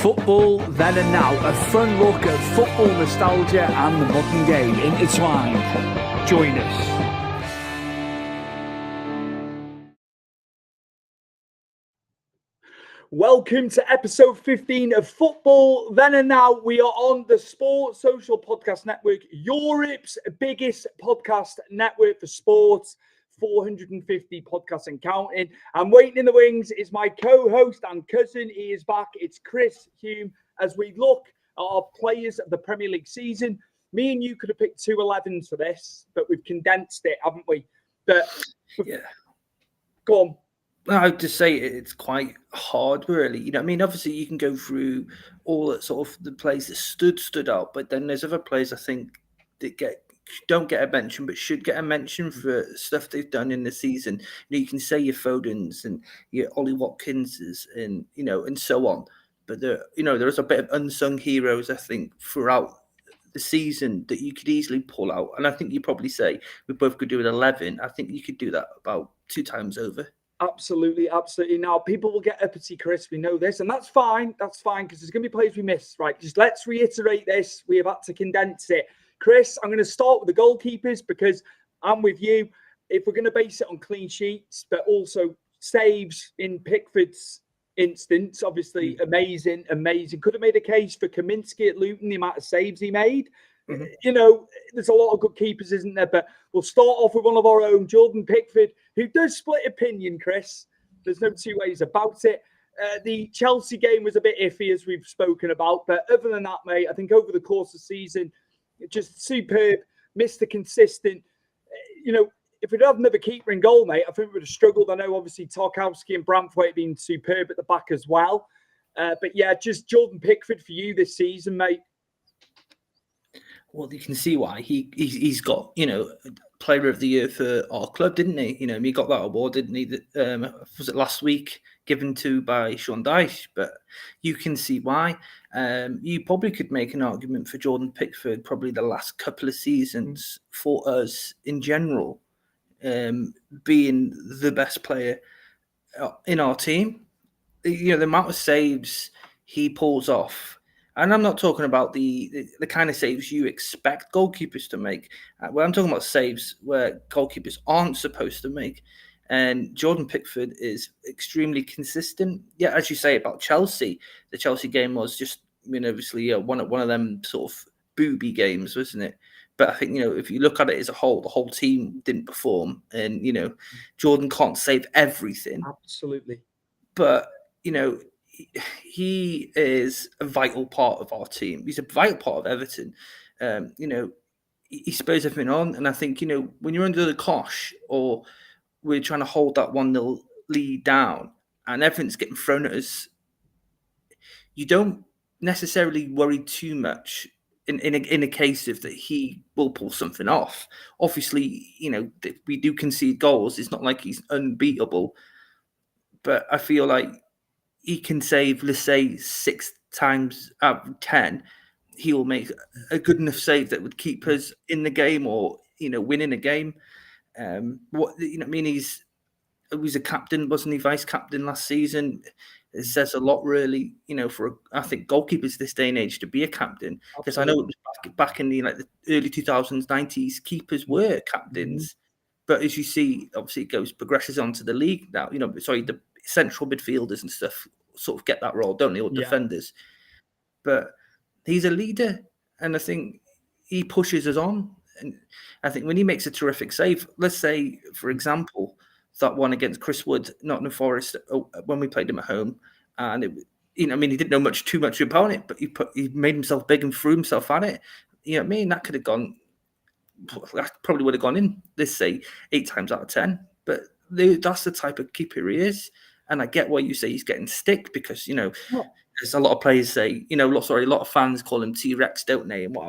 Football then and now, a fun look at football nostalgia and the modern game intertwined. Join us. Welcome to episode 15 of Football Then and Now. We are on the Sports Social Podcast Network, Europe's biggest podcast network for sports. 450 podcasts and counting. And waiting in the wings is my co-host and cousin. He is back. It's Chris Hume. As we look at our players of the Premier League season, me and you could have picked 2 11s for this, but we've condensed it, haven't we? But yeah, go on. I'd just say it's quite hard, really. You know, I mean, obviously you can go through all that sort of the players that stood out, but then there's other players I think that don't get a mention, but should get a mention for stuff they've done in the season. You can say your Fodens and your Ollie Watkinses and and so on. But there's a bit of unsung heroes I think throughout the season that you could easily pull out. And I think you probably say we both could do it 11. I think you could do that about 2 times over. Absolutely. Now, people will get uppity, Chris. We know this, and that's fine. That's fine because there's going to be players we miss, right? Just let's reiterate this. We have had to condense it. Chris, I'm going to start with the goalkeepers because I'm with you. If we're going to base it on clean sheets, but also saves in Pickford's instance, obviously amazing. Could have made a case for Kaminsky at Luton, the amount of saves he made. Mm-hmm. There's a lot of good keepers, isn't there? But we'll start off with one of our own, Jordan Pickford, who does split opinion, Chris. There's no two ways about it. The Chelsea game was a bit iffy, as we've spoken about. But other than that, mate, I think over the course of the season, just superb, Mr. Consistent. If we'd had another keeper in goal, mate, I think we would have struggled. I know, obviously, Tarkowski and Branthwaite have been superb at the back as well. But yeah, just Jordan Pickford for you this season, mate. Well, you can see why he's got Player of the Year for our club, didn't he? He got that award, didn't he? Was it last week given by Sean Dyche? But you can see why. You probably could make an argument for Jordan Pickford probably the last couple of seasons for us in general, being the best player in our team. The amount of saves he pulls off. And I'm not talking about the kind of saves you expect goalkeepers to make. Well, I'm talking about saves where goalkeepers aren't supposed to make. And Jordan Pickford is extremely consistent. Yeah, as you say about Chelsea, the Chelsea game was just, obviously one of them sort of booby games, wasn't it? But I think, if you look at it as a whole, the whole team didn't perform. And, Jordan can't save everything. Absolutely. But, he is a vital part of our team. He's a vital part of Everton. He spurs everything on. And I think, when you're under the cosh or we're trying to hold that 1-0 lead down and everything's getting thrown at us, you don't necessarily worry too much in a case of that he will pull something off. Obviously, we do concede goals. It's not like he's unbeatable. But I feel like he can save, let's say, 6 times out of 10. He will make a good enough save that would keep us in the game or, winning a game. He's a captain, wasn't he? Vice captain last season. It says a lot, really, I think goalkeepers this day and age to be a captain. Because I know it was back in the early 2000s, 90s, keepers were captains. But as you see, obviously it progresses onto the league now. The central midfielders and stuff sort of get that role, don't they? Or defenders. But he's a leader, and I think he pushes us on. And I think when he makes a terrific save, let's say, for example, that one against Chris Wood, Nottingham Forest, when we played him at home, and he didn't know too much about it, but he made himself big and threw himself at it. That could have gone. That probably would have gone in, let's say, 8 times out of 10. But that's the type of keeper he is. And I get why you say he's getting stick because, there's a lot of players say, a lot of fans call him T-Rex, don't they? And what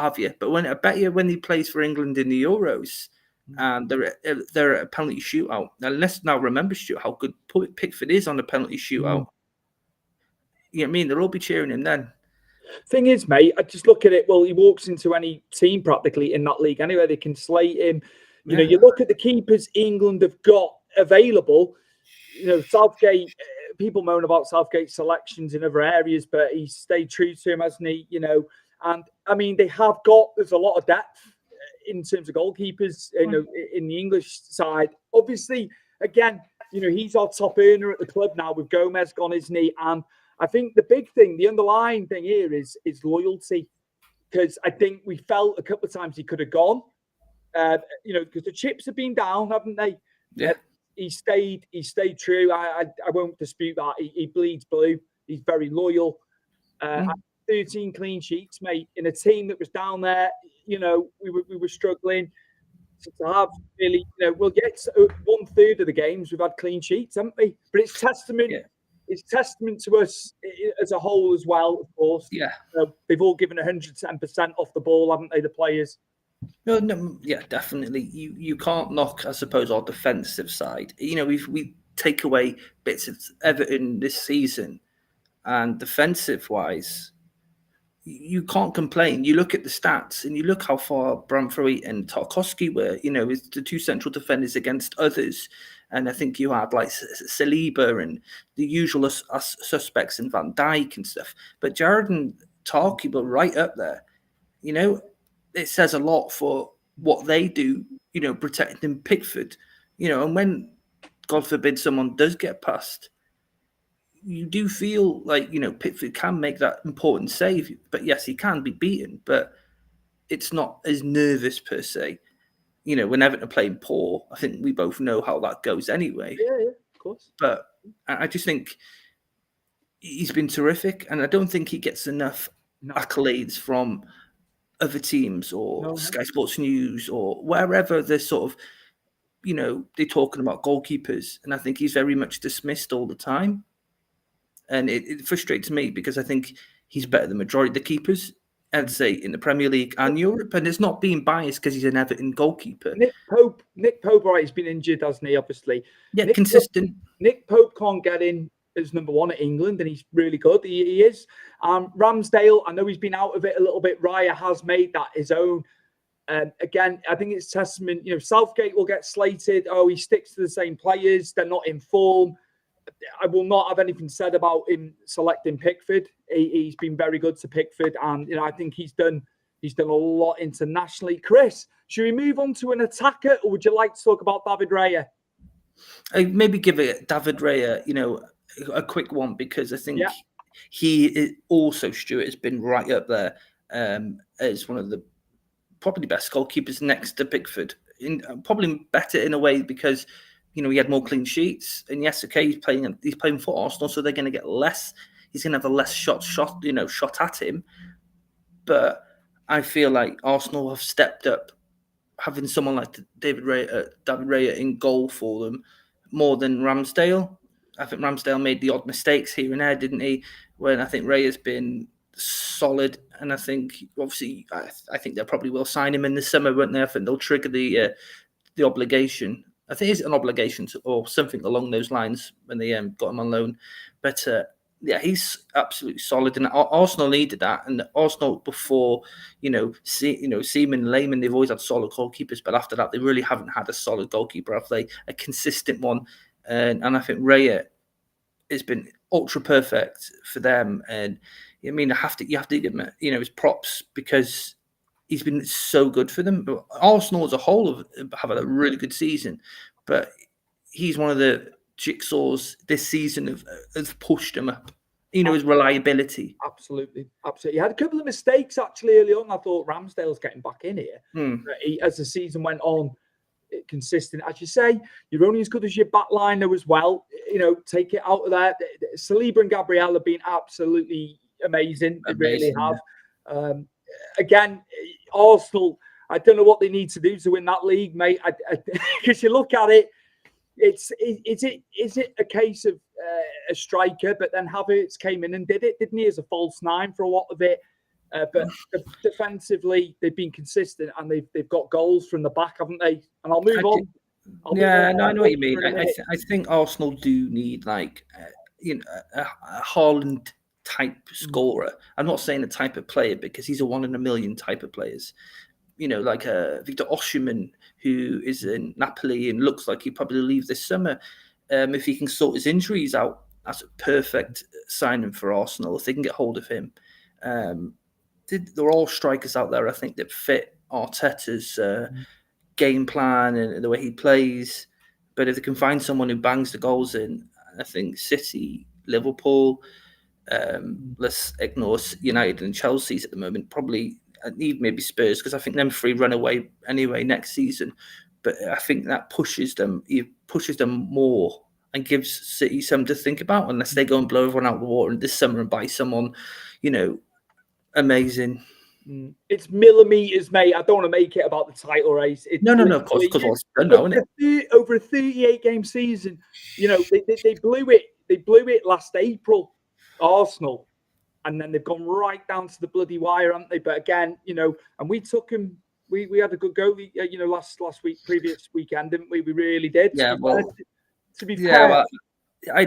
have you. But I bet you when he plays for England in the Euros and they're at a penalty shootout. Now, let's now remember, Stu, how good Pickford is on the penalty shootout. They'll all be cheering him then. Thing is, mate, I just look at it. Well, he walks into any team practically in that league anyway. They can slate him. You look at the keepers England have got available. Southgate people moan about Southgate's selections in other areas, but he's stayed true to him, hasn't he? And I mean, there's a lot of depth in terms of goalkeepers, in the English side. Obviously, again, he's our top earner at the club now with Gomez gone, isn't he? And I think the big thing, the underlying thing here is loyalty, because I think we felt a couple of times he could have gone, because the chips have been down, haven't they? Yeah. He stayed true. I won't dispute that. He bleeds blue. He's very loyal. 13 clean sheets, mate, in a team that was down there. We were struggling. So to have really, we'll get 1/3 of the games we've had clean sheets, haven't we? But it's testament. Yeah. It's testament to us as a whole as well, of course. Yeah. They've all given 110% off the ball, haven't they, the players? No, yeah, definitely. You can't knock, I suppose, our defensive side. We take away bits of Everton this season, and defensive-wise, you can't complain. You look at the stats and you look how far Branthwaite and Tarkowski were, with the two central defenders against others. And I think you had like Saliba and the usual suspects in Van Dijk and stuff. But Jared and Tarky were right up there. It says a lot for what they do, protecting Pickford. And when, God forbid, someone does get past, you do feel like, Pickford can make that important save. But yes, he can be beaten, but it's not as nervous per se. When Everton are playing poor, I think we both know how that goes anyway. Yeah, of course. But I just think he's been terrific, and I don't think he gets enough accolades from other teams or Sky Sports News or wherever they're sort of, they're talking about goalkeepers, and I think he's very much dismissed all the time. And it frustrates me because I think he's better than the majority of the keepers, I'd say, in the Premier League and Europe. And it's not being biased because he's an Everton goalkeeper. Nick Pope, right, he's been injured, hasn't he, obviously? Yeah, consistent. Nick Pope can't get in as number one at England, and he's really good. He is. Ramsdale, I know he's been out of it a little bit. Raya has made that his own. Again, I think it's testament. Southgate will get slated. Oh, he sticks to the same players. They're not in form. I will not have anything said about him selecting Pickford. He's been very good to Pickford, and I think he's done a lot internationally. Chris, should we move on to an attacker, or would you like to talk about David Raya? Maybe give it David Raya, a quick one, because I think he is also, Stuart, has been right up there as one of the probably best goalkeepers next to Pickford. Probably better in a way because he had more clean sheets, and yes, okay, he's playing for Arsenal, so they're going to get less. He's going to have a less shot at him. But I feel like Arsenal have stepped up, having someone like David Raya in goal for them more than Ramsdale. I think Ramsdale made the odd mistakes here and there, didn't he? When I think Raya's been solid, and I think obviously I think they probably will sign him in the summer, won't they? I think they'll trigger the obligation. I think it's an obligation or something along those lines when they got him on loan. But he's absolutely solid, and Arsenal needed that. And Arsenal before, Seaman, Lehmann, they've always had solid goalkeepers, but after that, they really haven't had a solid goalkeeper, have they? A consistent one, and I think Raya has been ultra perfect for them. And I mean, you have to give him, his props because he's been so good for them. But Arsenal as a whole have had a really good season, but he's one of the jigsaws this season has pushed him up. His reliability. Absolutely. He had a couple of mistakes actually early on. I thought Ramsdale's getting back in here. As the season went on, consistent. As you say, you're only as good as your back line though as well. Take it out of there. Saliba and Gabriel have been absolutely amazing. They really have. Again, Arsenal, I don't know what they need to do to win that league, mate. Because you look at it, is it a case of a striker, but then Havertz came in and did it, didn't he, as a false nine for a lot of it? But defensively, they've been consistent, and they've got goals from the back, haven't they? And I'll move on. I know what you mean. I think Arsenal do need a Haaland type scorer. I'm not saying a type of player because he's a 1 in a million type of players. Like Victor Osimhen, who is in Napoli and looks like he'll probably leave this summer if he can sort his injuries out. that's a perfect signing for Arsenal if they can get hold of him. They're all strikers out there, I think, that fit Arteta's game plan and the way he plays. But if they can find someone who bangs the goals in, I think City, Liverpool, let's ignore United and Chelsea's at the moment, probably maybe Spurs, because I think them three run away anyway next season. But I think that pushes them more and gives City something to think about, unless they go and blow everyone out of the water this summer and buy someone, amazing. It's millimeters, mate. I don't want to make it about the title race. It's no, of course, it's done now, isn't it? Over a 38-game season, they blew it. They blew it last April, Arsenal, and then they've gone right down to the bloody wire, haven't they? But again, and we took them. We had a good go, last week, previous weekend, didn't we? We really did. Yeah, to be fair. Well, I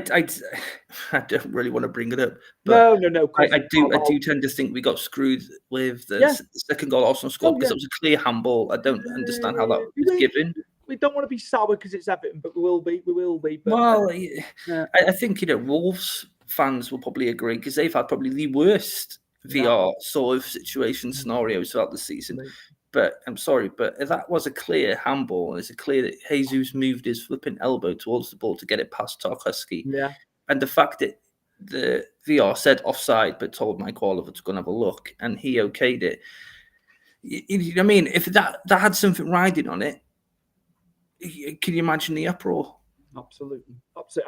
don't really want to bring it up. But no. I do tend to think we got screwed with the second goal Arsenal scored, because it was a clear handball. I don't understand how that was given. We don't want to be sour because it's Everton, but we will be. But, well, I think Wolves fans will probably agree, because they've had probably the worst VR sort of situation scenarios throughout the season. Right. But I'm sorry, but if that was a clear handball, and it's a clear that Jesus moved his flipping elbow towards the ball to get it past Tarkowski, and the fact that the VR said offside but told Mike Oliver to go and have a look, and he okayed it. You know what I mean? If that had something riding on it, can you imagine the uproar? Absolutely.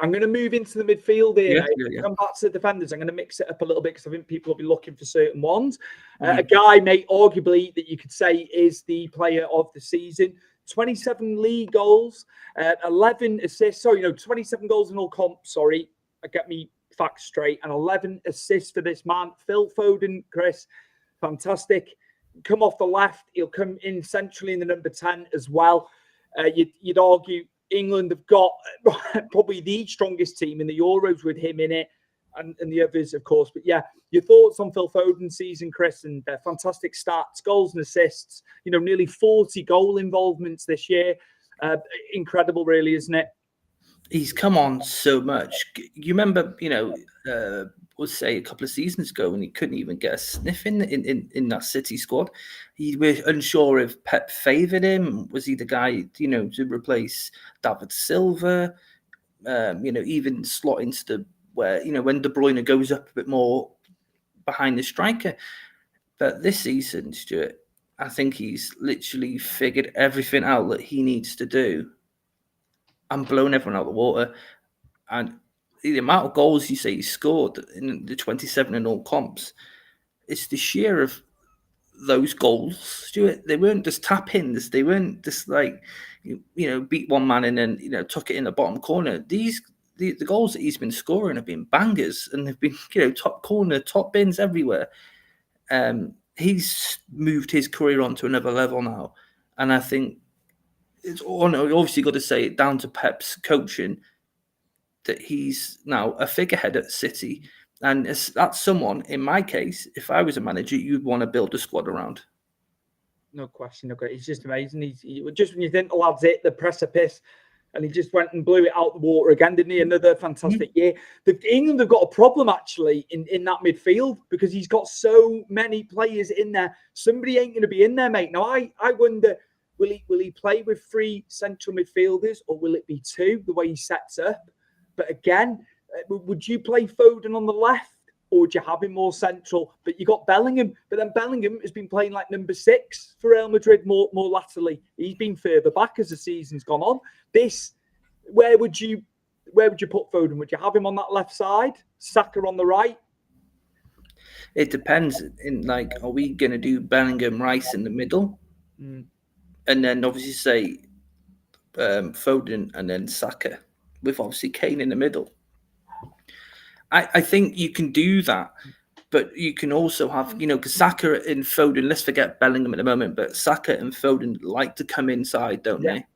I'm going to move into the midfield here. Come back to the defenders. I'm going to mix it up a little bit because I think people will be looking for certain ones. A guy, mate, arguably that you could say is the player of the season. 27 league goals, 11 assists. 27 goals in all comps. Sorry, I get me facts straight. And 11 assists for this man, Phil Foden. Chris, fantastic. Come off the left. He'll come in centrally in the number 10 as well. You'd argue England have got probably the strongest team in the Euros with him in it, and the others, of course. But yeah, your thoughts on Phil Foden's season, Chris, and fantastic stats, goals and assists, nearly 40 goal involvements this year. Incredible, really, isn't it? He's come on so much. You remember, let's say a couple of seasons ago when he couldn't even get a sniff in that City squad. He was unsure if Pep favoured him. Was he the guy, to replace David Silva? Even slot into where, when De Bruyne goes up a bit more behind the striker. But this season, Stuart, I think he's literally figured everything out that he needs to do and blown everyone out of the water. And the amount of goals you say he scored in the 27 in all comps, it's the sheer of those goals, Stuart. They weren't just tap-ins. They weren't just like, beat one man and then, tuck it in the bottom corner. The goals that he's been scoring have been bangers, and they've been, top corner, top bins everywhere. He's moved his career on to another level now. And I think it's obviously got to say it down to Pep's coaching, that he's now a figurehead at City. And that's someone, in my case, if I was a manager, you'd want to build a squad around. No question. Okay. He's just amazing. He just when you think the lad's hit the precipice, and he just went and blew it out the water again, didn't he? Another fantastic year. England have got a problem, actually, in that midfield, because he's got so many players in there. Somebody ain't going to be in there, mate. Now, I wonder, will he play with 3 central midfielders, or will it be 2, the way he sets up? But again, would you play Foden on the left, or would you have him more central? But you got Bellingham. But then Bellingham has been playing like number 6 for Real Madrid more latterly. He's been further back as the season's gone on. Where would you put Foden? Would you have him on that left side, Saka on the right? It depends. Are we going to do Bellingham, Rice in the middle, and then obviously say Foden and then Saka, with obviously Kane in the middle? I think you can do that, but you can also have, because Saka and Foden, let's forget Bellingham at the moment, but Saka and Foden like to come inside, don't they?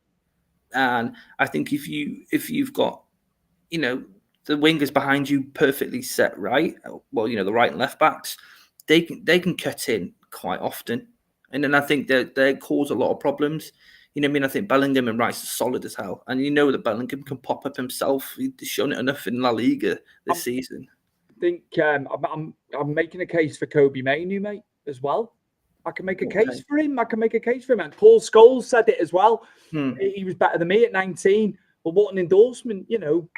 And I think if you've got, the wingers behind you perfectly set right, well, the right and left backs, they can cut in quite often. And then I think they cause a lot of problems. You know what I mean? I think Bellingham and Rice are solid as hell. And you know that Bellingham can pop up himself. He's shown it enough in La Liga this season. I think I'm making a case for Kobe Mainoo, mate, as well. I can make a case for him. And Paul Scholes said it as well. He was better than me at 19. Well, what an endorsement, you know.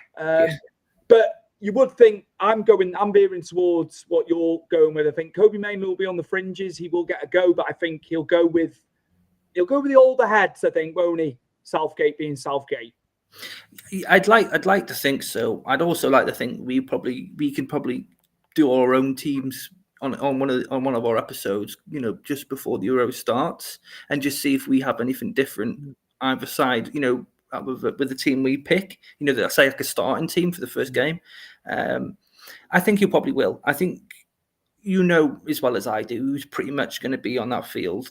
But you would think I'm veering towards what you're going with. I think Kobe Mainoo will be on the fringes. He will get a go, but I think he'll go with the older heads, I think, won't he? Southgate being Southgate. I'd like to think so. I'd also like to think we can probably do our own teams on one of our episodes, you know, just before the Euro starts, and just see if we have anything different either side, you know, with the team we pick. You know, say like a starting team for the first game. I think you probably will. I think you know as well as I do who's pretty much going to be on that field,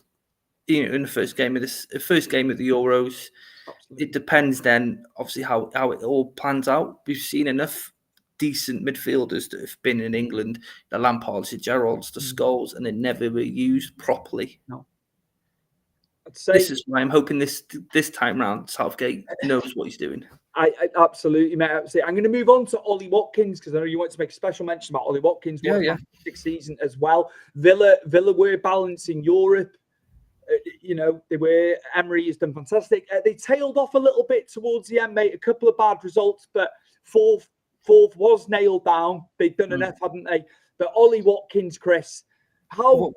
you know, in the first game of the Euros. Absolutely. It depends then, obviously, how it all plans out. We've seen enough decent midfielders that have been in England, the Lampards, the Gerrards, the Scholes, and they never were used properly. No. I'd say this is why I'm hoping this time round Southgate knows what he's doing. I absolutely, mate. I'm going to move on to Ollie Watkins because I know you want to make a special mention about Ollie Watkins. Fantastic season as well. Villa were balancing Europe. You know, Emery has done fantastic. They tailed off a little bit towards the end, mate. A couple of bad results, but fourth was nailed down. They'd done enough, hadn't they? But Ollie Watkins, Chris, how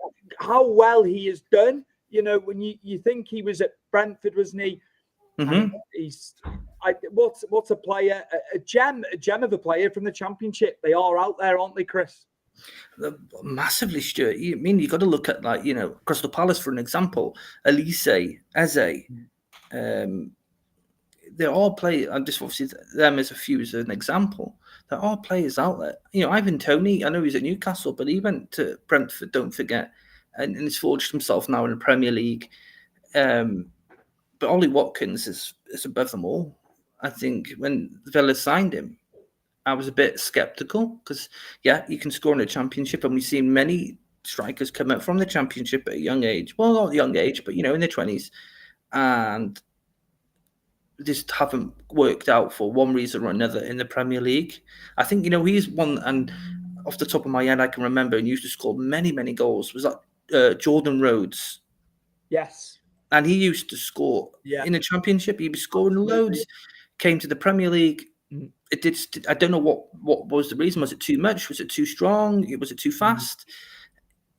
well he has done. You know, when you think he was at Brentford, wasn't he? What's a player, a gem of a player from the Championship. They are out there, aren't they, Chris? Massively, Stuart. I mean, you got to look at, like, you know, Crystal Palace for an example. Elise, Eze, there are players, and just obviously them as an example. There are players out there. You know, Ivan Toney, I know he's at Newcastle, but he went to Brentford, don't forget, and he's forged himself now in the Premier League. But Ollie Watkins is above them all. I think when Villa signed him, I was a bit sceptical because, you can score in the Championship, and we've seen many strikers come up from the Championship at a young age. Well, not a young age, but, you know, in their 20s, and just haven't worked out for one reason or another in the Premier League. I think, you know, he's one, and off the top of my head, I can remember and used to score many, many goals. Was that Jordan Rhodes? Yes. And he used to score in the Championship. He was scoring loads. Came to the Premier League. It did. I don't know what was the reason. Was it too much? Was it too strong? Was it too fast?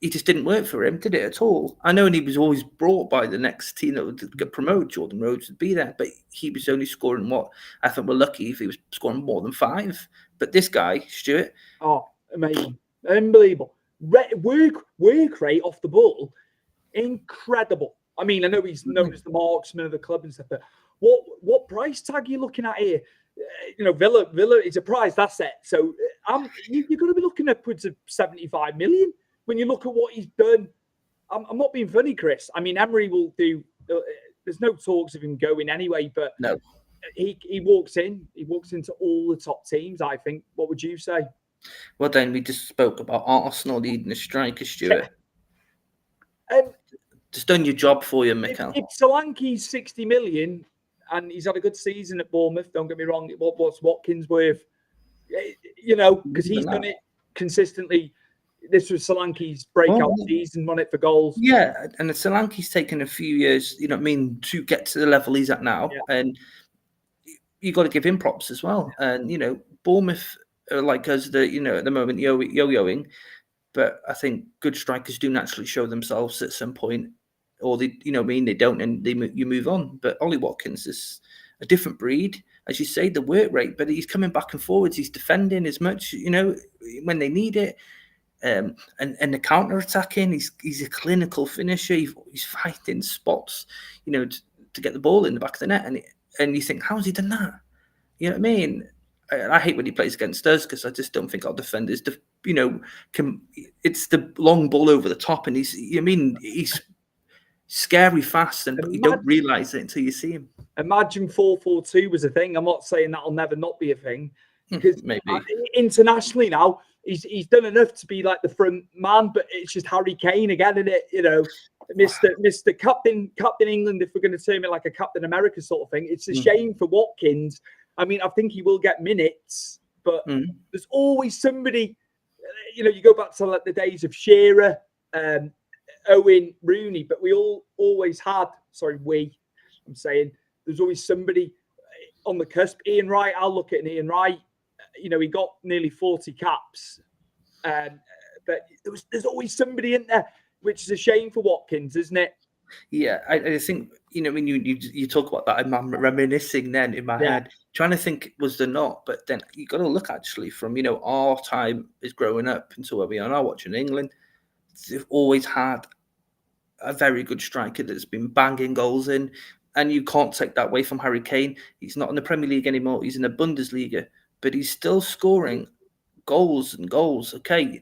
It just didn't work for him, did it at all? I know, and he was always brought by the next team that would get promoted. Jordan Rhodes would be there, but he was only scoring what I think we're lucky if he was scoring more than 5. But this guy, Stuart, amazing, unbelievable, work rate off the ball, incredible. I mean, I know he's known as the marksman of the club and stuff, but what price tag are you looking at here? You know, Villa is a prized asset, so you're going to be looking upwards of 75 million when you look at what he's done. I'm not being funny, Chris. I mean, Emery will do. There's no talks of him going anyway, but no, he walks into all the top teams. I think. What would you say? Well, then we just spoke about Arsenal needing a striker, Stuart. Just done your job for you, Mikel. If Solanke's 60 million and he's had a good season at Bournemouth, don't get me wrong, what's Watkins worth? You know, because he's done it consistently. This was Solanke's breakout season, won it for goals. Yeah, and Solanke's taken a few years, you know what I mean, to get to the level he's at now. Yeah. And you got to give him props as well. Yeah. And, you know, Bournemouth are like us, you know, at the moment, yo-yoing. But I think good strikers do naturally show themselves at some point, or they, you know what I mean, they don't, and you move on. But Ollie Watkins is a different breed, as you say, the work rate, but he's coming back and forwards, he's defending as much, you know, when they need it, and the counter attacking, he's a clinical finisher. He's fighting spots, you know, to get the ball in the back of the net, and you think, how's he done that? You know what I mean? I hate when he plays against us because I just don't think our defenders, you know, it's the long ball over the top, and he's scary fast, but you don't realise it until you see him. Imagine 4-4-2 was a thing. I'm not saying that'll never not be a thing, because maybe internationally now he's done enough to be like the front man, but it's just Harry Kane again, isn't it? You know, Mr. Captain England, if we're going to term it like a Captain America sort of thing. It's a shame for Watkins. I mean, I think he will get minutes, but there's always somebody. You go back to like the days of Shearer, Owen, Rooney, but we always had. I'm saying there's always somebody on the cusp. Ian Wright, I'll look at Ian Wright. He got nearly 40 caps, but there's always somebody in there, which is a shame for Watkins, isn't it? Yeah, I think when you talk about that, I'm reminiscing then in my head, trying to think was there not, but then you got to look actually from our time is growing up until where we are now watching England. They've always had a very good striker that's been banging goals in, and you can't take that away from Harry Kane. He's not in the Premier League anymore; he's in the Bundesliga, but he's still scoring goals and goals. Okay,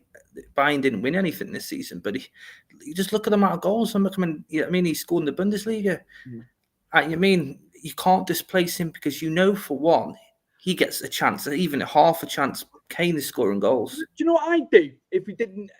Bayern didn't win anything this season, but you just look at the amount of goals. He scored in the Bundesliga. You can't displace him because for one, he gets a chance, even a half a chance. Kane is scoring goals. Do you know what I'd do if you didn't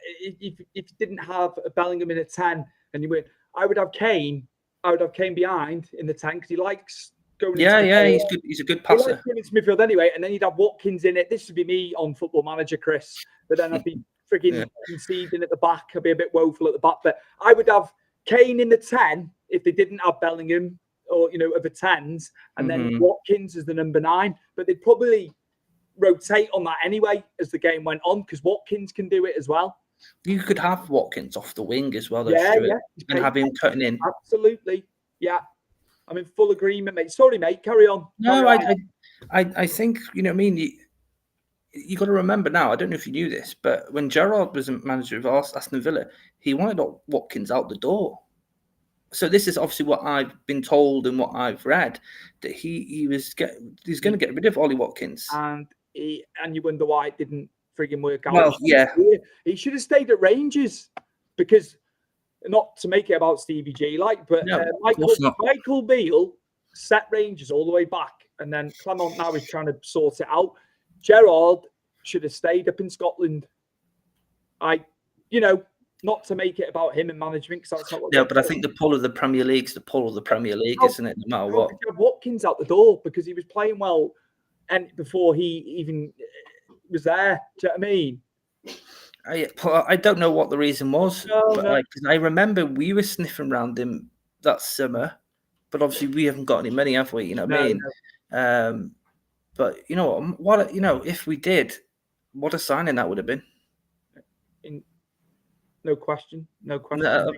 have a Bellingham in a 10 and you win? I would have Kane. I would have Kane behind in the 10 because he likes going. He's good. He's a good passer. He likes going into midfield anyway, and then you'd have Watkins in it. This would be me on Football Manager, Chris. But then I'd be frigging conceding at the back. I'd be a bit woeful at the back. But I would have Kane in the 10 if they didn't have Bellingham or of the 10s, and then Watkins as the number 9. But they'd probably rotate on that anyway as the game went on because Watkins can do it as well. You could have Watkins off the wing as well, and have him cutting in. Absolutely, yeah. I'm in full agreement, mate. Sorry, mate. Carry on. No, I think you got to remember now. I don't know if you knew this, but when Gerrard was a manager of Aston Villa, he wanted Watkins out the door. So this is obviously what I've been told and what I've read, that he's going to get rid of Ollie Watkins. And you wonder why it didn't frigging work out. Well, yeah. He should have stayed at Rangers because, not to make it about Stevie G, Michael Beale set Rangers all the way back, and then Clement now is trying to sort it out. Gerrard should have stayed up in Scotland. Not to make it about him and management, because that's not what. Yeah, but I think the pull of the Premier League's the pull of the Premier League, isn't it? No matter what. Could you have Watkins out the door because he was playing well, and before he even was there. Do you know what I mean? I don't know what the reason was, because I remember we were sniffing around him that summer, but obviously we haven't got any money, have we? You know what I mean? No. But if we did, what a signing that would have been. No question. No,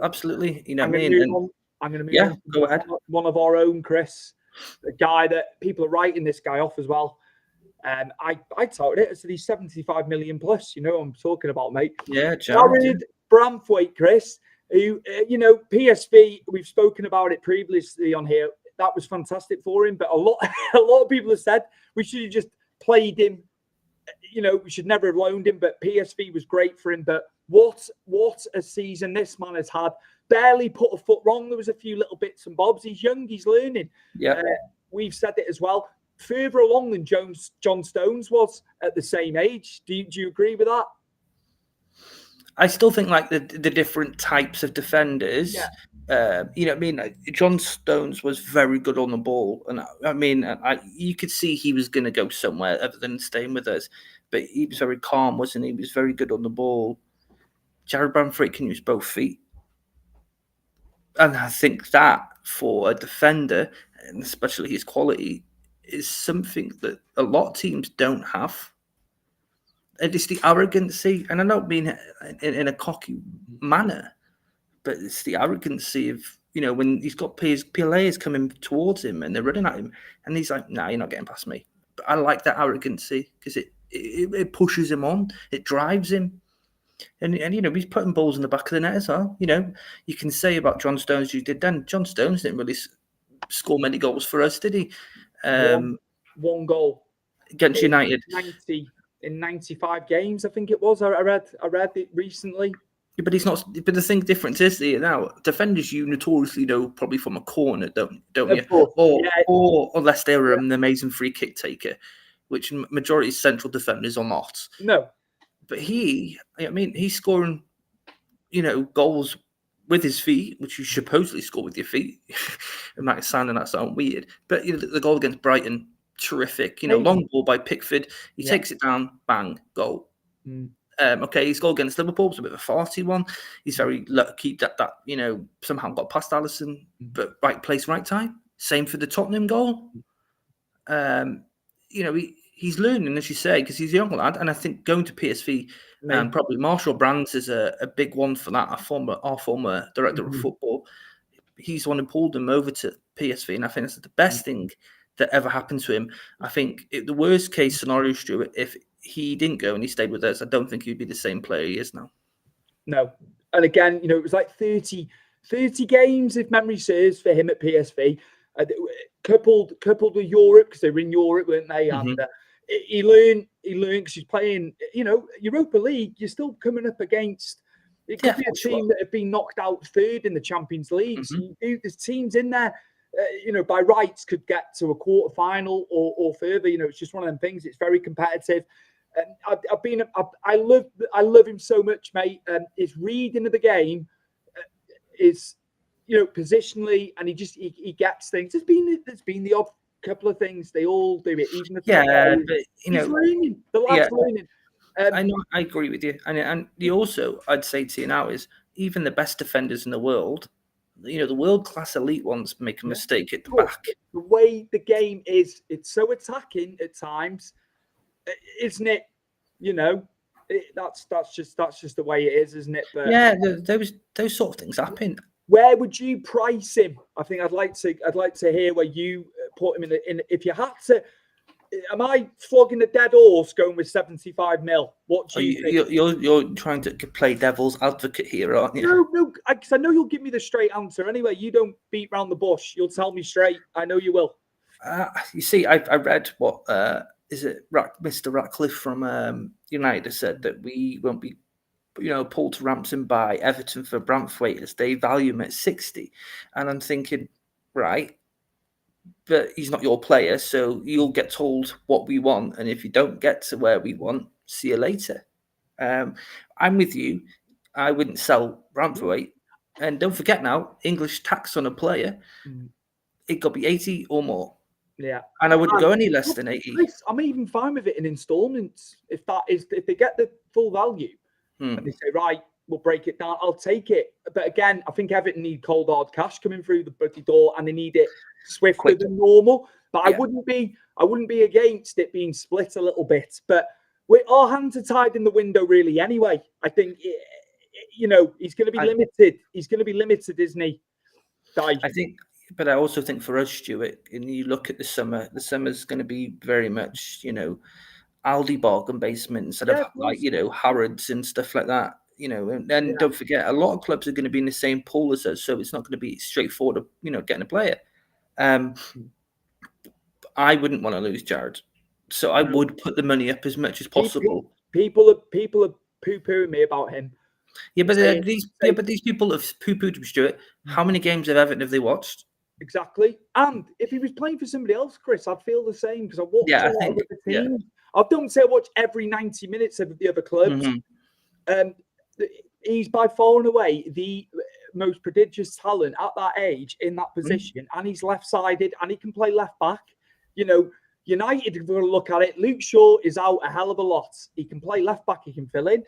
absolutely. I'm going to move on. Yeah, go ahead. One of our own, Chris, a guy that people are writing this guy off as well. I touted it as he's 75 million plus. You know what I'm talking about, mate. Yeah, Jared Bramthwaite, Chris, who, PSV, we've spoken about it previously on here. That was fantastic for him. But a lot of people have said we should have just played him. We should never have loaned him. But PSV was great for him. But what a season this man has had. Barely put a foot wrong. There was a few little bits and bobs. He's young. He's learning. Yeah. We've said it as well. Further along than John Stones was at the same age. Do you agree with that? I still think the different types of defenders. Yeah. John Stones was very good on the ball, and you could see he was going to go somewhere other than staying with us. But he was very calm, wasn't he? He was very good on the ball. Jared Bramthwaite can use both feet, and I think that for a defender, and especially his quality, is something that a lot of teams don't have. And it's the arrogancy, and I don't mean in a cocky manner, but it's the arrogancy of, when he's got players coming towards him and they're running at him, and he's like, "Nah, you're not getting past me." But I like that arrogancy because it pushes him on, it drives him, and he's putting balls in the back of the net as well. You can say about John Stones, you did then. John Stones didn't really score many goals for us, did he? One goal against United. 95 games, I think it was. I read it recently. Yeah, but he's not. But the difference is now defenders you notoriously know probably from a corner, don't you? Or unless they're an amazing free kick taker, which majority of central defenders are not. No, but he's scoring, goals with his feet, which you supposedly score with your feet. It might sound weird, but the goal against Brighton, terrific. Long ball by Pickford. He takes it down, bang, goal. Okay, his goal against Liverpool was a bit of a farty one. He's very lucky that somehow got past Alisson, but right place, right time. Same for the Tottenham goal. He's learning, as you say, because he's a young lad, and I think going to PSV and probably Marshall Brands is a big one for that. Our former director of football, he's the one who pulled him over to PSV, and I think that's the best thing that ever happened to him. I think the worst case scenario, Stuart, if he didn't go and he stayed with us, I don't think he'd be the same player he is now. No, and again, it was like 30 games, if memory serves, for him at PSV. Coupled with Europe, because they were in Europe, weren't they? And he learned because he's playing, Europa League. You're still coming up against. It could be a team that have been knocked out third in the Champions League. So there's teams in there, by rights could get to a quarter final or further. It's just one of them things. It's very competitive. I love him so much, mate. His reading of the game is. Positionally, and he gets things. There's been the odd couple of things. They all do it, even but he's learning. The lad's learning. I know. I agree with you, and the also I'd say to you now is even the best defenders in the world, the world class elite ones make a mistake at the back. The way the game is, it's so attacking at times, isn't it? That's just the way it is, isn't it? But those sort of things happen. Where would you price him? I think I'd like to hear where you put him in. If you had to, am I flogging a dead horse going with 75 mil? What do you think? You're trying to play devil's advocate here, aren't you? No, because I know you'll give me the straight answer anyway. You don't beat around the bush. You'll tell me straight. I know you will. You see, I read what Mr. Ratcliffe from United has said that we won't be pulled to ransom by Everton for Branthwaite as they value him at 60. And I'm thinking, right, but he's not your player, so you'll get told what we want. And if you don't get to where we want, see you later. I'm with you. I wouldn't sell Branthwaite. And don't forget now, English tax on a player, it got to be 80 or more. Yeah. And I wouldn't go any less than 80. I'm even fine with it in installments. If they get the full value, and they say, right, we'll break it down, I'll take it. But again, I think Everton need cold hard cash coming through the bloody door, and they need it swifter than normal. But I wouldn't be against it being split a little bit. But our hands are tied in the window really anyway. I think he's going to be limited. He's going to be limited, isn't he? I think, but I also think for us, Stuart, and you look at the summer's going to be very much, Aldi bargain basement instead of Harrods and stuff like that, and don't forget a lot of clubs are going to be in the same pool as us, so it's not going to be straightforward getting a player. I wouldn't want to lose Jared, so I would put the money up as much as possible. People are poo-pooing me about him. But these people have poo-pooed him, Stuart. How many games of Everton have they watched? Exactly. And if he was playing for somebody else, Chris, I'd feel the same because I watch a lot of the team. I don't say I watch every 90 minutes of the other clubs. He's by far and away the most prodigious talent at that age in that position, and he's left-sided and he can play left back. United, if we're going to look at it, Luke Shaw is out a hell of a lot. He can play left back, he can fill in.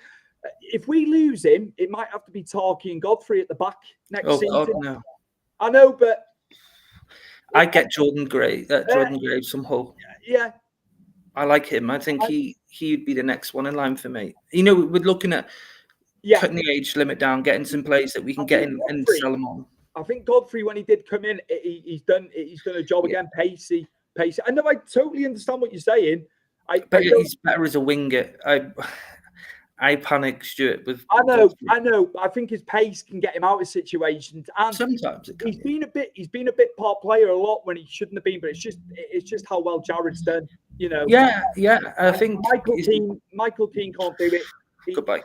If we lose him, it might have to be Tarky and Godfrey at the back next season. God, no. I know, but I get Jordan Gray somehow. Yeah. I like him. I think he'd be the next one in line for me. We're looking at cutting the age limit down, getting some players that we can get in and sell them on. I think Godfrey, when he did come in, he's done a job again. Pacey. I know. I totally understand what you're saying. He's better as a winger. I panic, Stuart. I know. I think his pace can get him out of situations, and sometimes he's been a bit part player a lot when he shouldn't have been. But it's just how well Jared's done. Yeah. I think Michael Keane can't do it. Goodbye.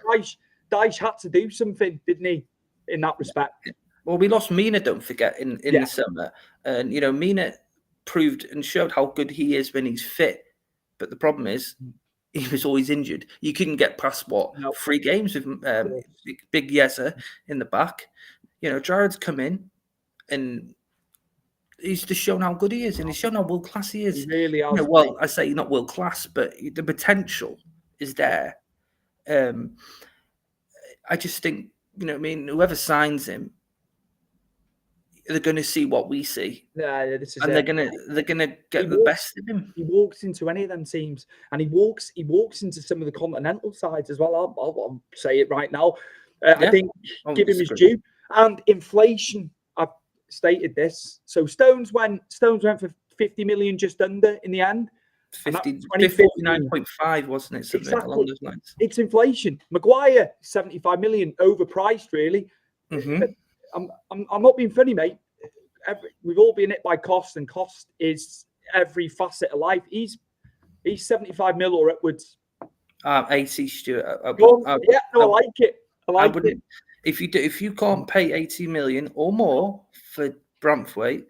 Dyche had to do something, didn't he? In that respect. Well, we lost Mina. Don't forget in the summer, and Mina proved and showed how good he is when he's fit. But the problem is, he was always injured. You couldn't get past 3 games with Big Yeza in the back. Gerrard's come in and he's just shown how good he is, and he's shown how world class he is. He really has. Well, I say not world class, but the potential is there. I just think, whoever signs him, they're going to see what we see. Yeah, this is and it. they're gonna get the best of him. He walks into any of them teams, and he walks into some of the continental sides as well. I'll say it right now. I think give him his due. And inflation, I've stated this. So Stones went for 50 million, just under in the end. 49.5, wasn't it? Something exactly. Along those lines. It's inflation. Maguire, 75 million, overpriced, really. Mm-hmm. I'm not being funny, mate. We've all been hit by cost, and cost is every facet of life. He's 75 mil or upwards. 80, Stuart. I like it. I like it. If you can't pay 80 million or more for Branthwaite,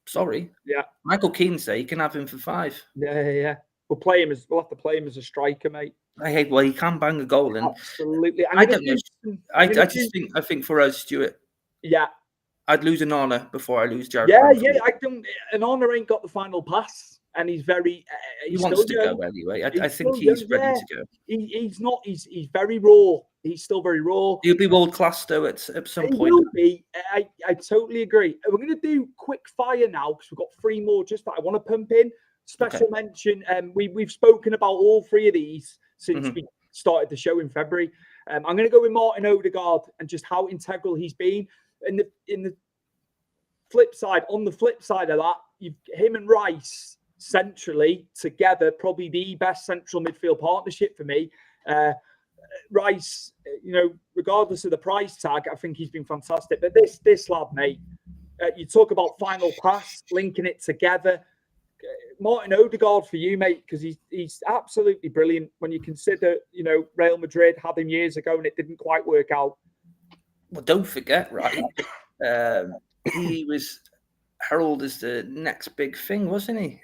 sorry. Yeah. Michael Keane say you can have him for 5. Yeah. We'll have to play him as a striker, mate. Well, he can bang a goal, and absolutely. I don't know. I think for us, Stuart. Yeah. I'd lose an honour before I lose Jared. Yeah. I don't. An honour ain't got the final pass, and he's very. He wants to go anyway. I think he's ready to go. He's not. He's very raw. He's still very raw. He'll be world class though at some point. Will be. I totally agree. We're going to do quick fire now because we've got 3 more just that I want to pump in. Special mention. We've spoken about all 3 of these since we started the show in February. I'm going to go with Martin Odegaard and just how integral he's been. On the flip side of that, him and Rice centrally together, probably the best central midfield partnership for me. Rice, regardless of the price tag, I think he's been fantastic. But this lad, mate, you talk about final pass, linking it together. Martin Odegaard for you, mate, because he's absolutely brilliant when you consider, Real Madrid had him years ago and it didn't quite work out. Well, don't forget, right? He was heralded as the next big thing, wasn't he?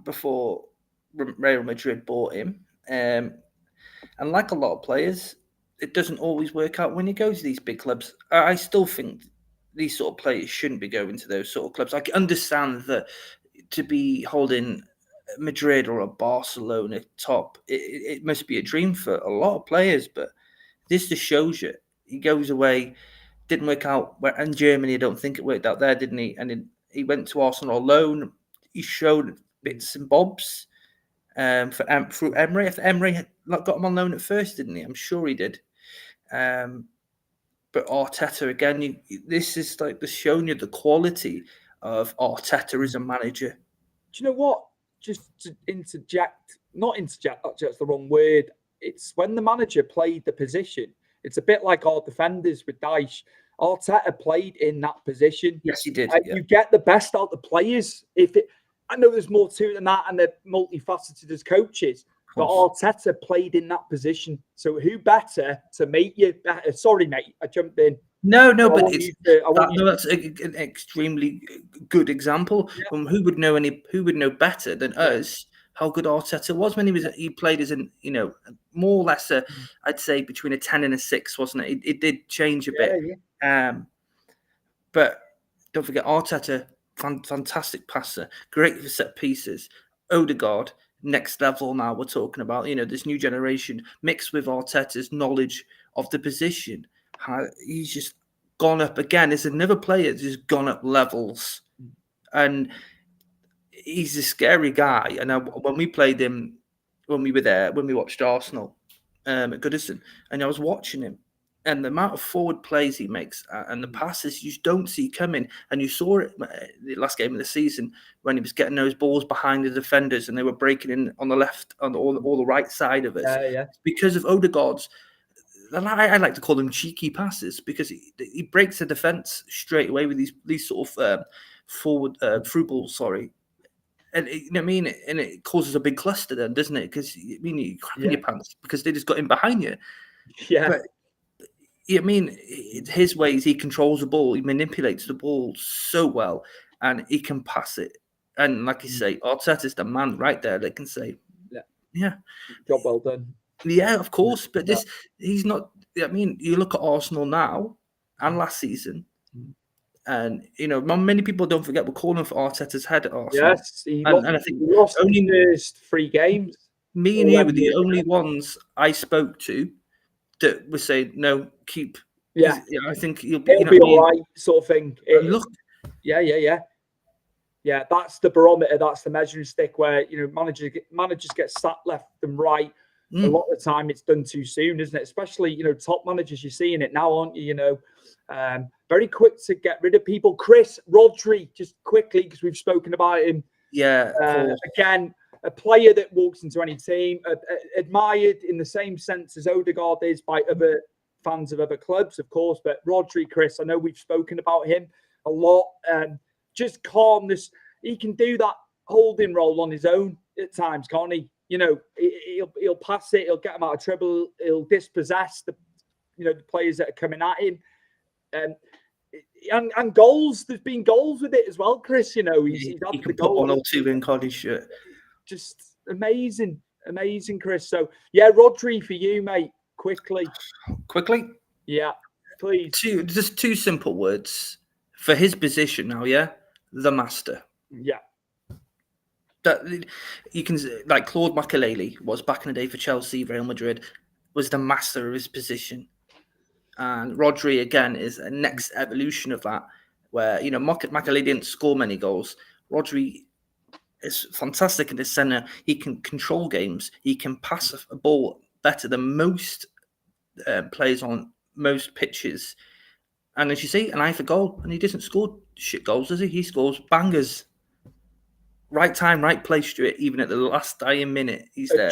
Before Real Madrid bought him. And like a lot of players, it doesn't always work out when you go to these big clubs. I still think these sort of players shouldn't be going to those sort of clubs. I can understand that to be holding Madrid or a Barcelona top, it must be a dream for a lot of players, but this just shows you. He goes away, didn't work out. In Germany, I don't think it worked out there, didn't he? And he went to Arsenal on loan. He showed bits and bobs through Emery. If Emery had got him on loan at first, didn't he? I'm sure he did. But Arteta, again, this is like showing you the quality of Arteta as a manager. Do you know what? Just to not interject, that's the wrong word. It's when the manager played the position. It's a bit like our defenders with Dyche. Arteta played in that position. Yes, he did. You get the best out of the players. I know there's more to it than that, and they're multifaceted as coaches. But Arteta played in that position. So who better to make you better? Sorry, mate, I jumped in. No, but that's an extremely good example. Yeah. Who would know better than us how good Arteta was when he played as more or less I'd say between a 10 and a 6, wasn't it? It did change a bit. Yeah. But don't forget Arteta, fantastic passer, great for set pieces. Odegaard, next level now we're talking about, this new generation mixed with Arteta's knowledge of the position. He's just gone up again. There's another player that's just gone up levels. And he's a scary guy. And when we played him, when we were there, when we watched Arsenal at Goodison, and I was watching him, and the amount of forward plays he makes and the passes you just don't see coming. And you saw it the last game of the season when he was getting those balls behind the defenders and they were breaking in on the left, on all the right side of us. Yeah. Because of Odegaard's, I like to call them cheeky passes, because he breaks the defence straight away with these sort of forward through balls. Sorry. And and it causes a big cluster then, doesn't it? Because you're crapping your pants because they just got in behind you. Yeah. But, his ways, he controls the ball, he manipulates the ball so well, and he can pass it. And like you say, Arteta's the man right there that can say, yeah, job well done. Yeah, of course. But he's not. You look at Arsenal now, and last season. And many people don't forget we're calling for Arteta's head at Arsenal. Yes, he and I think lost only the first 3 games. Me and you were the only ones I spoke to that were saying no, keep. Yeah, I think he'll be. It'll be all right, sort of thing. Look, yeah. That's the barometer. That's the measuring stick where managers get sat left and right. A lot of the time, it's done too soon, isn't it? Especially top managers. You're seeing it now, aren't you? Very quick to get rid of people. Rodri, just quickly because we've spoken about him. Yeah. Again, a player that walks into any team, admired in the same sense as Odegaard is by other fans of other clubs, of course. But Rodri, Chris, I know we've spoken about him a lot. Just calmness. He can do that holding role on his own at times, can't he? He'll pass it. He'll get him out of trouble. He'll dispossess the players that are coming at him. And goals. There's been goals with it as well, Chris. He's he can put 1 or 2 in college shirt. Just amazing, Chris. So yeah, Rodri for you, mate. Quickly. Yeah, please. Just 2 simple words for his position now. Yeah, the master. Yeah. That you can like Claude Makelele was back in the day for Chelsea, Real Madrid, was the master of his position, and Rodri again is a next evolution of that. Where Makelele didn't score many goals. Rodri is fantastic in the center. He can control games. He can pass a ball better than most players on most pitches. And as you see, an eye for goal, and he doesn't score shit goals, does he? He scores bangers. Right time, right place, Stuart. Even at the last dying minute, he's there.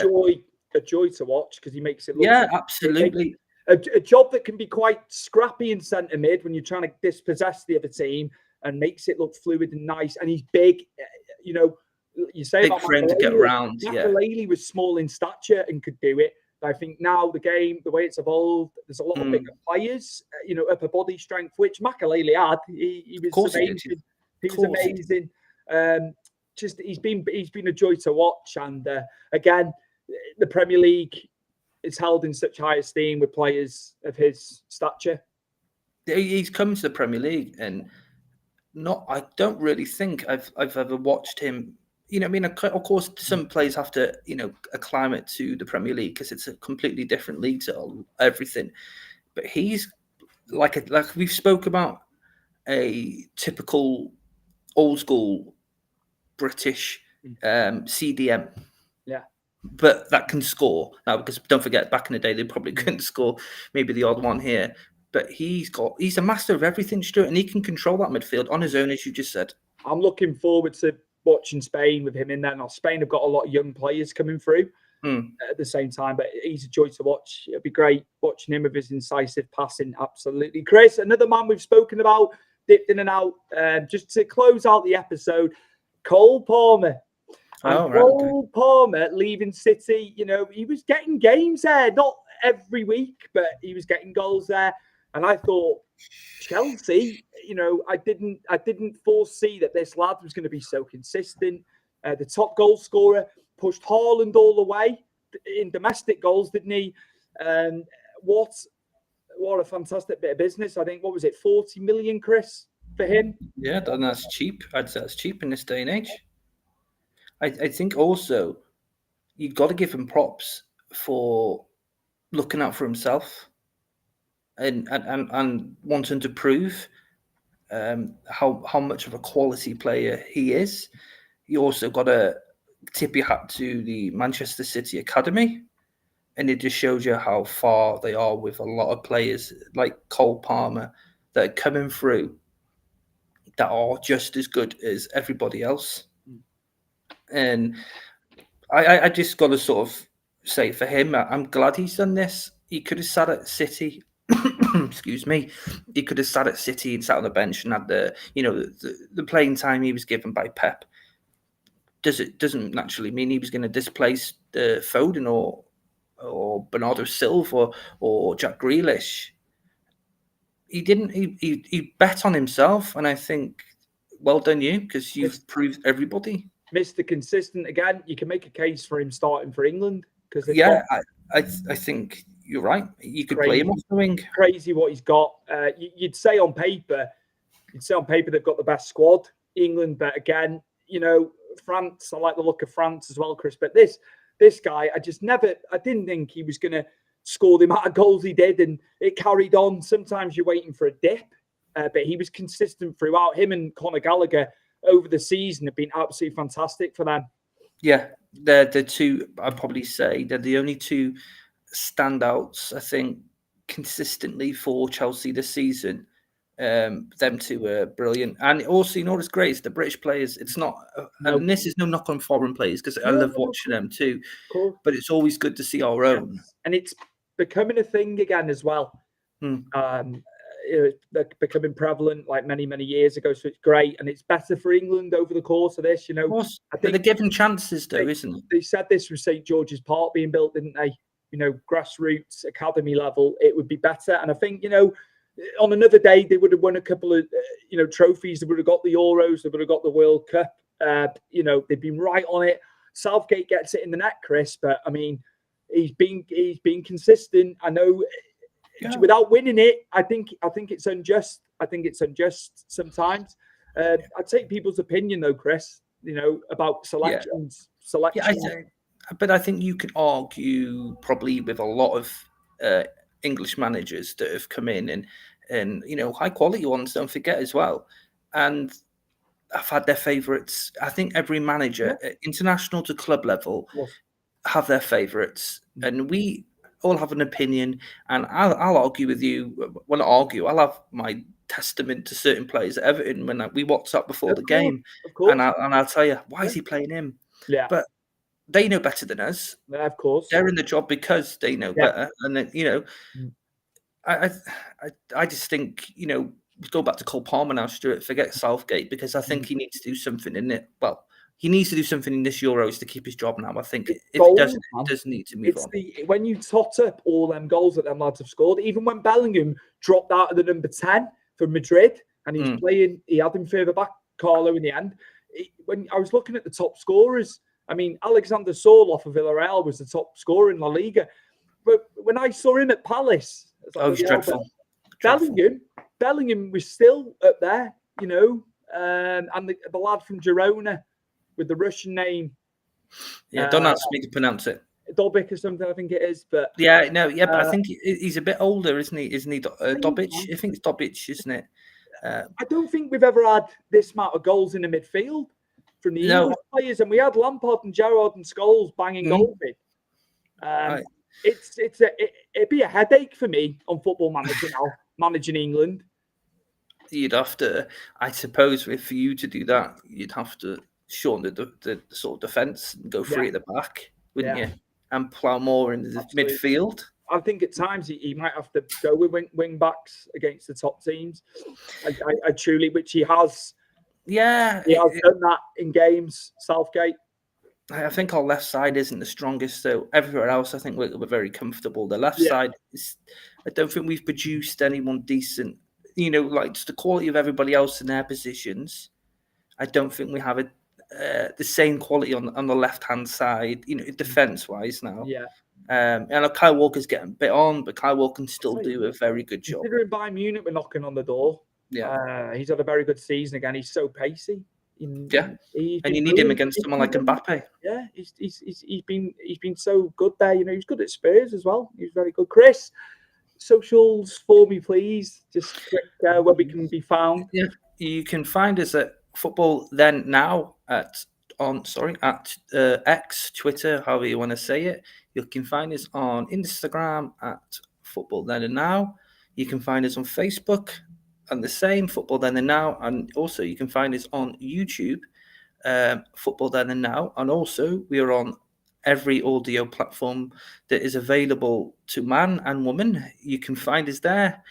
A joy to watch because he makes it look. Yeah, absolutely. A job that can be quite scrappy in centre mid when you're trying to dispossess the other team, and makes it look fluid and nice. And he's big. You say big about friend to get around. Makelele was small in stature and could do it. I think now the game, the way it's evolved, there's a lot of bigger players. Upper body strength, which Makelele had. He was amazing. He was amazing. He's been a joy to watch, and again, the Premier League is held in such high esteem with players of his stature. He's come to the Premier League, and I don't really think I've ever watched him. Of course, some players have to acclimate to the Premier League because it's a completely different league to everything. But he's like we've spoke about a typical old school British CDM, but that can score now, because don't forget, back in the day they probably couldn't score, maybe the odd one here, but he's a master of everything, Stuart, and he can control that midfield on his own, as you just said. I'm looking forward to watching Spain with him in there. Now, Spain have got a lot of young players coming through at the same time, but he's a joy to watch. It'll be great watching him with his incisive passing. Absolutely. Chris, another man we've spoken about, dipped in and out. Just to close out the episode, Cole Palmer. Cole Palmer leaving City, he was getting games there, not every week, but he was getting goals there. And I thought, Chelsea, I didn't foresee that this lad was going to be so consistent. The top goal scorer, pushed Haaland all the way in domestic goals, didn't he? What a fantastic bit of business. I think, what was it, 40 million, Chris, for him? Yeah, that's cheap. I'd say that's cheap in this day and age. I think also you've got to give him props for looking out for himself and wanting to prove how much of a quality player he is. You also got to tip your hat to the Manchester City Academy, and it just shows you how far they are with a lot of players like Cole Palmer that are coming through that are just as good as everybody else. And I just got to sort of say for him, I'm glad he's done this. He could have sat at City. Excuse me. He could have sat at City and sat on the bench and had the playing time he was given by Pep. Doesn't naturally mean he was going to displace Foden or Bernardo Silva or Jack Grealish. He didn't. He bet on himself, and I think well done you, because you've proved everybody. Mr. Consistent again. You can make a case for him starting for England, because I think you're right. You could play him off the wing. Crazy what he's got. You'd say on paper they've got the best squad, England, but again, France, I like the look of France as well, Chris. But this guy, I didn't think he was going to score the amount of goals he did, and it carried on. Sometimes you're waiting for a dip, but he was consistent throughout. Him and Conor Gallagher over the season have been absolutely fantastic for them. Yeah, they're the two, I'd probably say, they're the only two standouts, I think, consistently for Chelsea this season. Them two are brilliant. And also, what's great is the British players. It's not, and this is no knock on foreign players, because I love watching them too. Cool. But it's always good to see our own. And it's becoming a thing again as well. They're becoming prevalent like many, many years ago. So it's great. And it's better for England over the course of this, Of course. I think they're given chances though, isn't it? They said this was St. George's Park being built, didn't they? Grassroots, academy level, it would be better. And I think, on another day, they would have won a couple of, trophies. They would have got the Euros. They would have got the World Cup. They've been right on it. Southgate gets it in the net, Chris. But I mean, he's been consistent. I know, without winning it, I think it's unjust. I think it's unjust sometimes. I'd take people's opinion though, Chris. About selections. But I think you could argue probably with a lot of English managers that have come in and high quality ones, don't forget as well, and have had their favourites. I think every manager, international to club level, have their favourites, and we all have an opinion. And I'll argue with you. Well, I'll have my testament to certain players at Everton when we WhatsApp before the game, and I'll tell you, why is he playing him? Yeah, but they know better than us. Yeah, of course. They're in the job because they know better. And then, I just think, go back to Cole Palmer now, Stuart, forget Southgate, because I think he needs to do something in it. Well, he needs to do something in this Euros to keep his job now. I think if he doesn't, he does need to move on. When you tot up all them goals that them lads have scored, even when Bellingham dropped out of the number 10 for Madrid and he was playing, he had him further back, Carlo, in the end. When I was looking at the top scorers, I mean, Alexander Sorloth of Villarreal was the top scorer in La Liga. But when I saw him at Palace, it's dreadful. Bellingham was still up there, and the lad from Girona with the Russian name. Yeah, don't ask me to pronounce it. Dobic or something, I think it is. But but I think he's a bit older, isn't he? Dobic? I think it's Dobic, isn't it? I don't think we've ever had this amount of goals in the midfield from the English players, and we had Lampard and Gerrard and Scholes banging goals in. Right. It'd be a headache for me on Football Manager now, managing England. You'd have to, I suppose, for you to do that, you'd have to shorten the sort of defence and go free at the back, wouldn't you? And plough more into the midfield. I think at times he might have to go with wing backs against the top teams. I truly, which he has. Yeah, he has done that in games. Southgate. I think our left side isn't the strongest, so everywhere else I think we're very comfortable. The left side is, I don't think we've produced anyone decent. Like just the quality of everybody else in their positions. I don't think we have the same quality on the left hand side. Defense wise now. Yeah. And Kyle Walker's getting a bit on, but Kyle Walker can still do a very good job. Considering Bayern Munich were knocking on the door. Yeah. He's had a very good season again. He's so pacey. And you need him against someone like Mbappe. Yeah, he's been so good there. He's good at Spurs as well. He's very good. Chris, socials for me, please. Just quick where we can be found. Yeah, you can find us at Football Then Now at X, Twitter, however you want to say it. You can find us on Instagram at Football Then and Now. You can find us on Facebook. And the same, Football Then and Now. And also you can find us on YouTube, Football Then and Now. And also we are on every audio platform that is available to man and woman. You can find us there.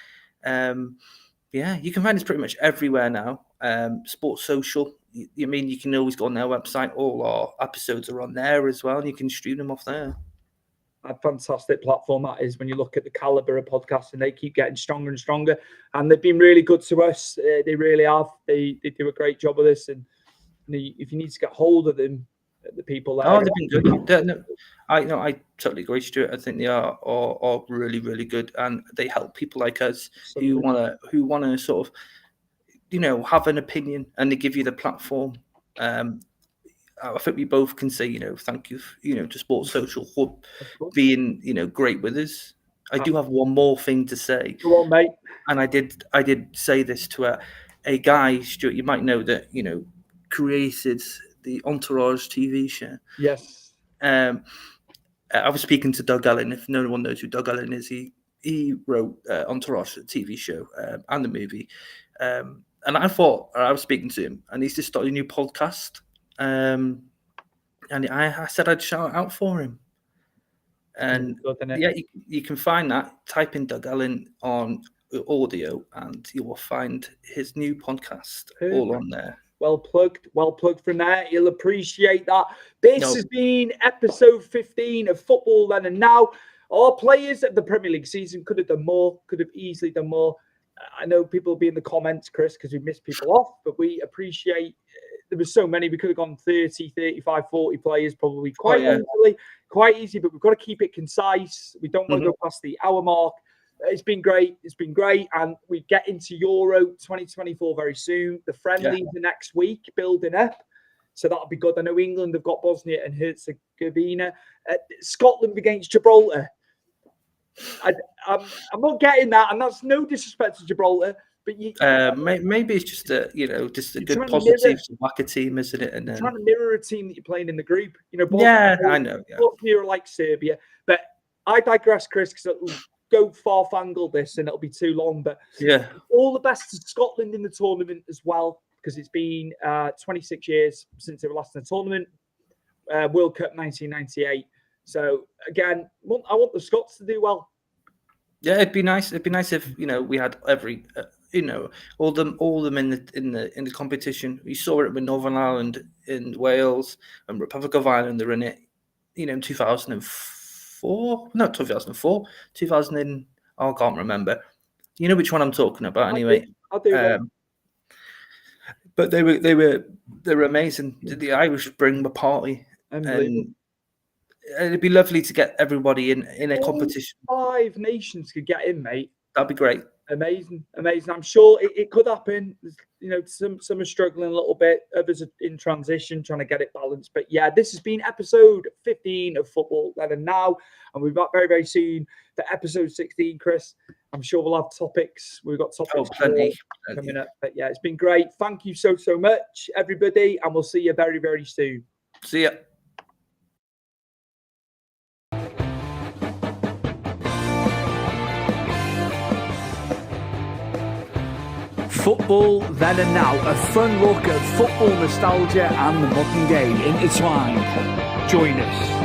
You can find us pretty much everywhere now. Sports Social. You can always go on their website. All our episodes are on there as well. And you can stream them off there. A fantastic platform that is when you look at the caliber of podcasts, and they keep getting stronger and stronger, and they've been really good to us. They really have. They do a great job of this, and if you need to get hold of them, the people there. Oh, they've been good. I totally agree, Stuart. I think they are really, really good, and they help people like us who wanna sort of, have an opinion, and they give you the platform. I think we both can say, thank you, to Sports Social for being, great with us. I do have one more thing to say. Go on, mate. And I did say this to a guy, Stuart, you might know that, created the Entourage TV show. Yes. I was speaking to Doug Ellen. If no one knows who Doug Ellen is, he wrote Entourage, the TV show, and the movie. And I was speaking to him, and he's just started a new podcast. And I said I'd shout out for him. And you can find that. Type in Doug Allen on audio, and you will find his new podcast all on there. Well plugged from there. You'll appreciate that. This has been episode 15 of Football Then and Now. Our players of the Premier League season could have done more, could have easily done more. I know people will be in the comments, Chris, because we missed people off, but we appreciate there were so many. We could have gone 30, 35, 40 players probably quite easy, but we've got to keep it concise. We don't want to go past the hour mark. It's been great. And we get into Euro 2024 very soon. The friendlies are next week, building up. So that'll be good. I know England have got Bosnia and Herzegovina. Scotland against Gibraltar. I'm not getting that, and that's no disrespect to Gibraltar. But maybe it's just a good positive to whack a team, isn't it? And then trying to mirror a team that you're playing in the group. I know. Bosnia are like Serbia, but I digress, Chris, because it'll go far-fangled this, and it'll be too long. But all the best to Scotland in the tournament as well, because it's been 26 years since they were last in the tournament. World Cup 1998. So again, I want the Scots to do well. Yeah, it'd be nice. It'd be nice if we had every all them in the competition. We saw it with Northern Ireland in Wales and Republic of Ireland. They're in it. In 2004. No, 2004. 2000. I can't remember. You know which one I'm talking about, anyway. I do. But they were amazing. The Irish bring the party, and it'd be lovely to get everybody in a competition. 5 nations could get in, mate. That'd be great. Amazing. I'm sure it could happen. Some are struggling a little bit. Others are in transition, trying to get it balanced. But yeah, this has been episode 15 of Football Then and Now. And we'll be back very, very soon for episode 16, Chris. I'm sure we'll have topics. We've got topics plenty coming up. But yeah, it's been great. Thank you so much, everybody. And we'll see you very, very soon. See ya. Football Then and Now, a fun look at football nostalgia and the modern game intertwined. Join us.